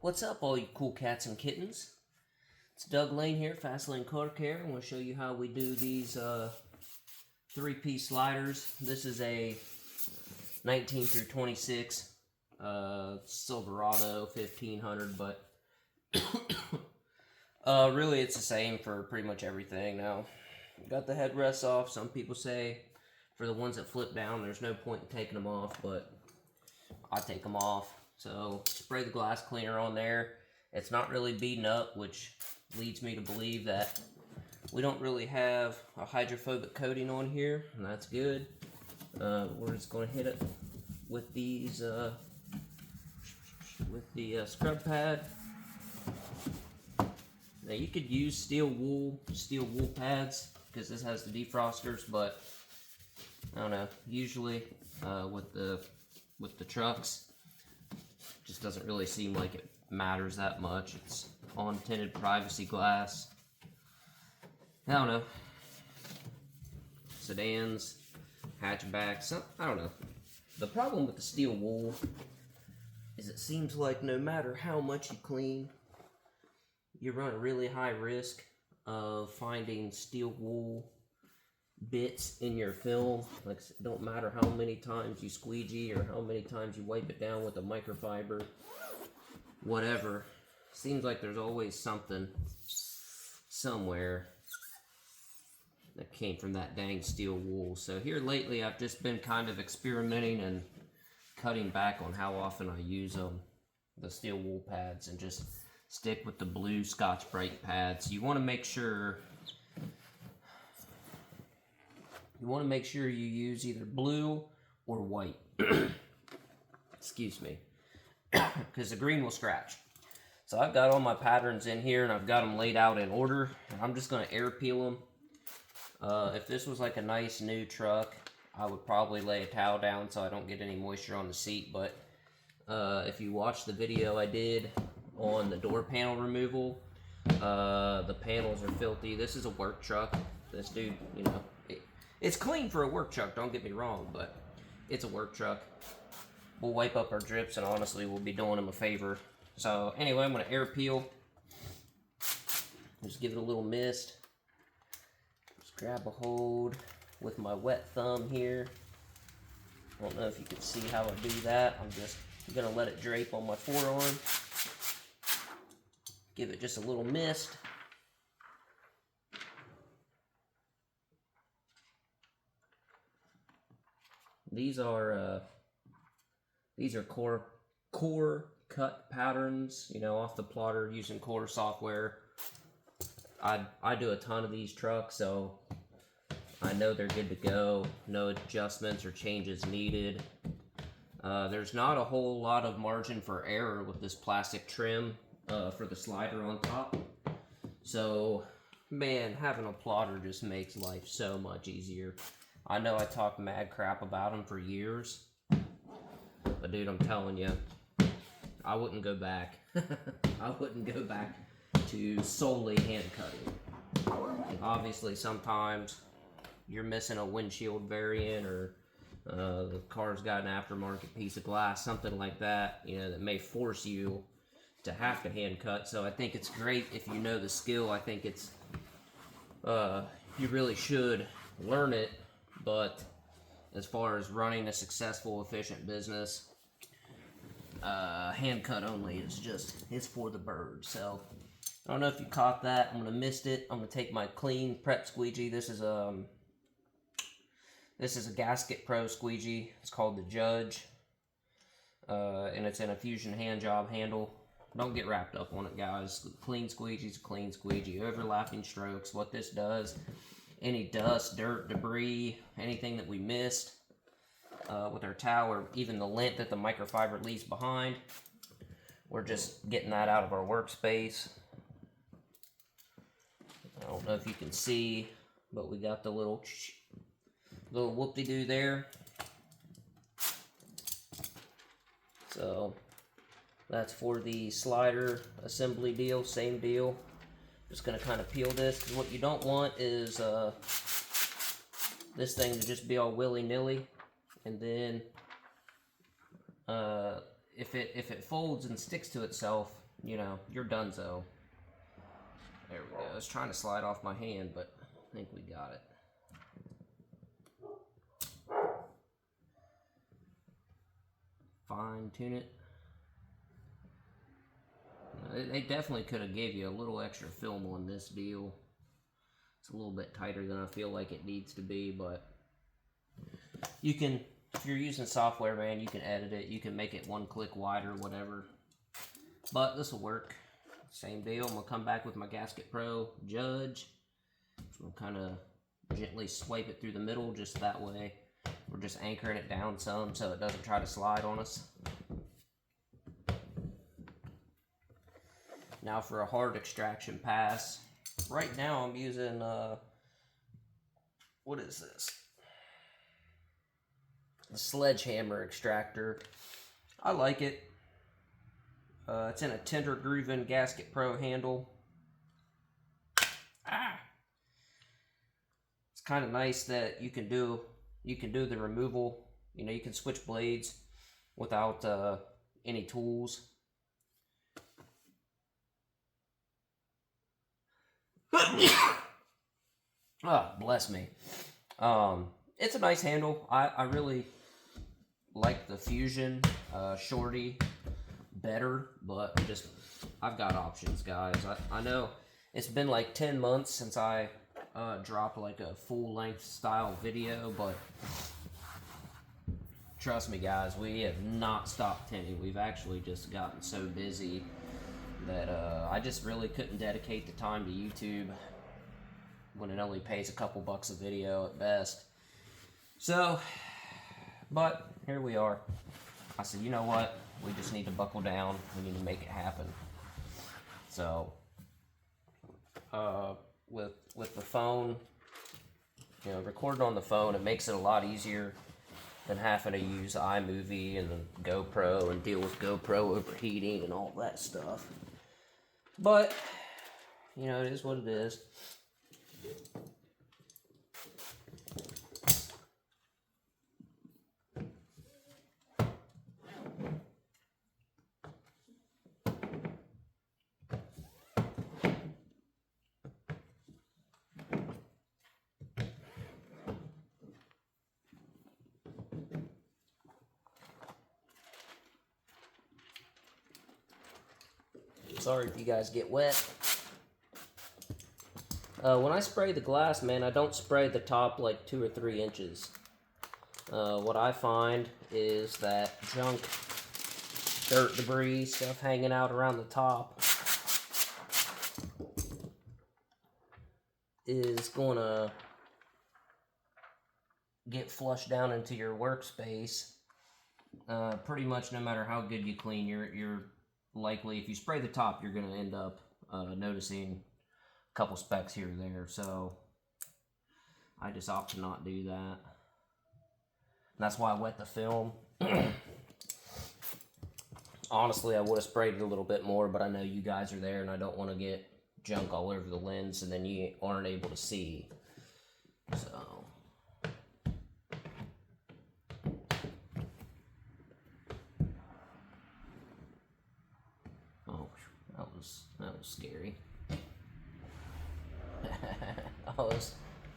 What's up, all you cool cats and kittens? It's Doug Lane here, Fast Lane Car Care. I'm going to show you how we do these three-piece sliders. This is a 19 through 26 Silverado 1500, but really it's the same for pretty much everything. Now, got the headrests off. Some people say for the ones that flip down, there's no point in taking them off, but I take them off. So spray the glass cleaner on there. It's not really beaten up, which leads me to believe that we don't really have a hydrophobic coating on here, and that's good. We're just going to hit it with these, with the scrub pad. Now you could use steel wool pads because this has the defrosters, but I don't know. Usually with the trucks, just doesn't really seem like it matters that much. It's on tinted privacy glass. I don't know. Sedans, hatchbacks, I don't know. The problem with the steel wool is it seems like no matter how much you clean, you run a really high risk of finding steel wool bits in your film. Like, it don't matter how many times you squeegee or how many times you wipe it down with a microfiber, whatever. Seems like there's always something somewhere that came from that dang steel wool. So here lately I've just been kind of experimenting and cutting back on how often I use them, the steel wool pads, and just stick with the blue Scotch-Brite pads. You want to make sure you use either blue or white. Excuse me. Because the green will scratch. So I've got all my patterns in here and I've got them laid out in order. And I'm just going to air peel them. If this was like a nice new truck, I would probably lay a towel down so I don't get any moisture on the seat. But if you watch the video I did on the door panel removal, the panels are filthy. This is a work truck. This dude, you know, it's clean for a work truck, don't get me wrong, but it's a work truck. We'll wipe up our drips, and honestly, we'll be doing them a favor. So anyway, I'm going to air peel. Just give it a little mist. Just grab a hold with my wet thumb here. I don't know if you can see how I do that. I'm just going to let it drape on my forearm. Give it just a little mist. These are core cut patterns, you know, off the plotter using core software. I do a ton of these trucks, so I know they're good to go. No adjustments or changes needed. There's not a whole lot of margin for error with this plastic trim for the slider on top. So, man, having a plotter just makes life so much easier. I know I talked mad crap about them for years, but dude, I'm telling you, I wouldn't go back. I wouldn't go back to solely hand cutting. And obviously, sometimes you're missing a windshield variant, or the car's got an aftermarket piece of glass, something like that, you know, that may force you to have to hand cut. So I think it's great if you know the skill. I think it's, you really should learn it. But as far as running a successful, efficient business, hand cut only is just, it's for the birds. So I don't know if you caught that. I'm gonna mist it. I'm gonna take my clean prep squeegee. This is a Gasket Pro squeegee. It's called the Judge, and it's in a Fusion hand job handle. Don't get wrapped up on it, guys. Clean squeegee's a clean squeegee. Overlapping strokes. What this does, any dust, dirt, debris, anything that we missed with our towel, or even the lint that the microfiber leaves behind, we're just getting that out of our workspace. I don't know if you can see, but we got the little whoop-de-doo there. So that's for the slider assembly deal, same deal. Just going to kind of peel this, because what you don't want is this thing to just be all willy-nilly, and then if it folds and sticks to itself, you know, you're donezo. There we go. I was trying to slide off my hand, but I think we got it. Fine tune it. They definitely could have gave you a little extra film on this deal. It's a little bit tighter than I feel like it needs to be, but you can, if you're using software, man, you can edit it. You can make it one click wider, whatever. But this will work. Same deal. I'm going to come back with my Gasket Pro Judge. So I'm kind of gently swipe it through the middle, just that way. We're just anchoring it down some so it doesn't try to slide on us. Now for a hard extraction pass. Right now I'm using, what is this? The sledgehammer extractor. I like it. It's in a tender grooving Gasket Pro handle. It's kind of nice that you can do the removal. You know, you can switch blades without any tools. Oh, bless me. It's a nice handle. I really like the Fusion Shorty better, but I've got options, guys. I know it's been like 10 months since I dropped like a full-length style video, but trust me, guys, we have not stopped tinting. We've actually just gotten so busy that I just really couldn't dedicate the time to YouTube when it only pays a couple bucks a video at best. So, but here we are. I said, you know what? We just need to buckle down. We need to make it happen. So, with the phone, you know, recording on the phone, it makes it a lot easier than having to use iMovie and the GoPro and deal with GoPro overheating and all that stuff. But, you know, it is what it is. Sorry if you guys get wet. When I spray the glass, man, I don't spray the top like 2 or 3 inches. What I find is that junk, dirt, debris, stuff hanging out around the top is gonna get flushed down into your workspace. Pretty much no matter how good you clean, you're likely, if you spray the top, you're gonna end up noticing a couple specks here or there. So I just opt to not do that. And that's why I wet the film. Honestly, I would have sprayed it a little bit more, but I know you guys are there and I don't want to get junk all over the lens and then you aren't able to see. So that was scary.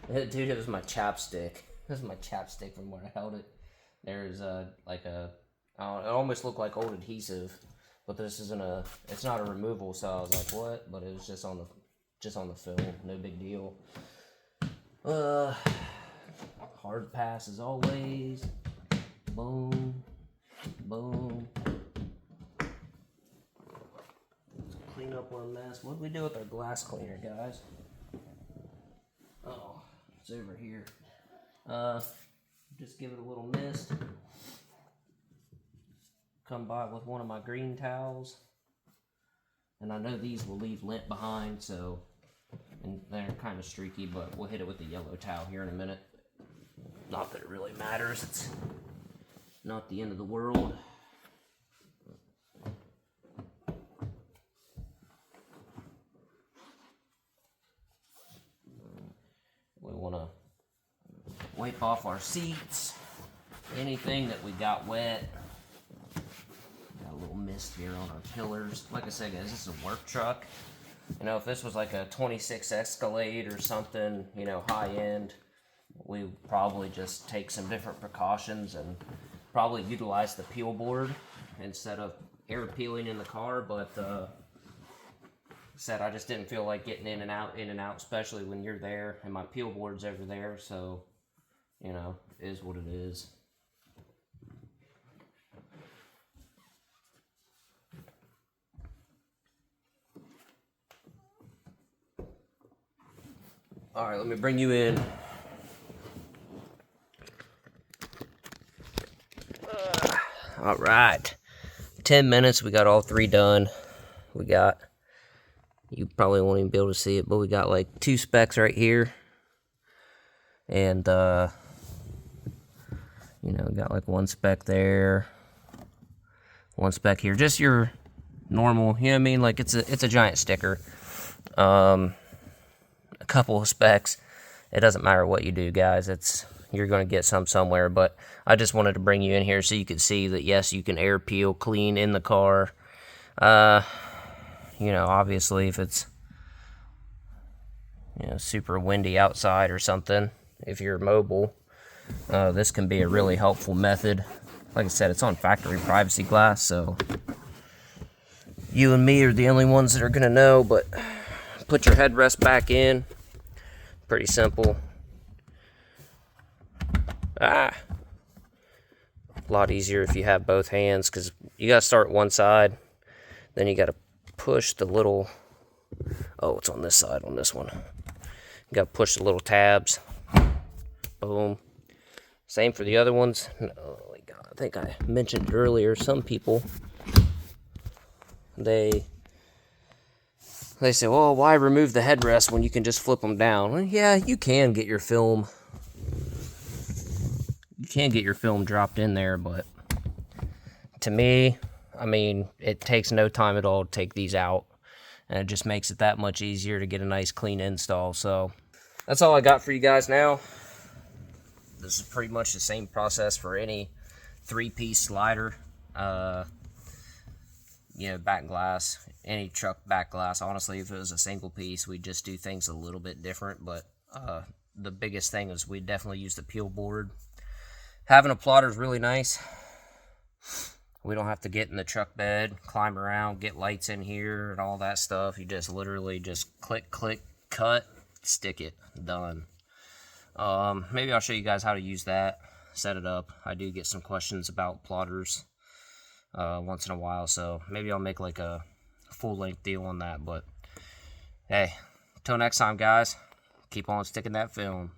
Dude, it was my chapstick. It was my chapstick from where I held it. There's like a, it almost looked like old adhesive, but this isn't it's not a removal. So I was like, what? But it was just on the film. No big deal. Hard pass as always. Boom, boom. Clean up our mess. What did we do with our glass cleaner, guys? Oh, it's over here. Just give it a little mist. Come by with one of my green towels. And I know these will leave lint behind, so, and they're kind of streaky, but we'll hit it with the yellow towel here in a minute. Not that it really matters. It's not the end of the world. We want to wipe off our seats, anything that we got wet. Got a little mist here on our pillars. Like I said, guys, this is a work truck. You know, if this was like a 26 Escalade or something, you know, high end, we would probably just take some different precautions and probably utilize the peel board instead of air peeling in the car. But said I just didn't feel like getting in and out, especially when you're there and my peel board's over there. So, you know, it is what it is. All right, let me bring you in. All right, 10 minutes, we got all three done. We got, you probably won't even be able to see it, but we got like 2 specks right here. And, you know, we got like 1 speck there, 1 speck here. Just your normal, you know what I mean? Like it's a giant sticker. A couple of specks. It doesn't matter what you do, guys. You're going to get some somewhere, but I just wanted to bring you in here so you could see that, yes, you can air peel clean in the car. You know, obviously, if it's, you know, super windy outside or something, if you're mobile, this can be a really helpful method. Like I said, it's on factory privacy glass, so you and me are the only ones that are going to know, but put your headrest back in. Pretty simple. A lot easier if you have both hands, because you got to start one side, then you got to push the little, oh, it's on this side, on this one. You got to push the little tabs. Boom. Same for the other ones. Oh my God, I think I mentioned earlier, some people, they say, well, why remove the headrest when you can just flip them down? Well, yeah, you can get your film. You can get your film dropped in there, but to me, I mean, it takes no time at all to take these out, and it just makes it that much easier to get a nice clean install. So that's all I got for you guys now. This is pretty much the same process for any 3-piece slider. You know, back glass, any truck back glass. Honestly, if it was a single piece, we'd just do things a little bit different, but the biggest thing is we definitely use the peel board. Having a plotter is really nice. We don't have to get in the truck bed, climb around, get lights in here and all that stuff. You just literally just click, click, cut, stick it, done. Maybe I'll show you guys how to use that, set it up. I do get some questions about plotters once in a while, so maybe I'll make like a full-length deal on that. But hey, till next time, guys, keep on sticking that film.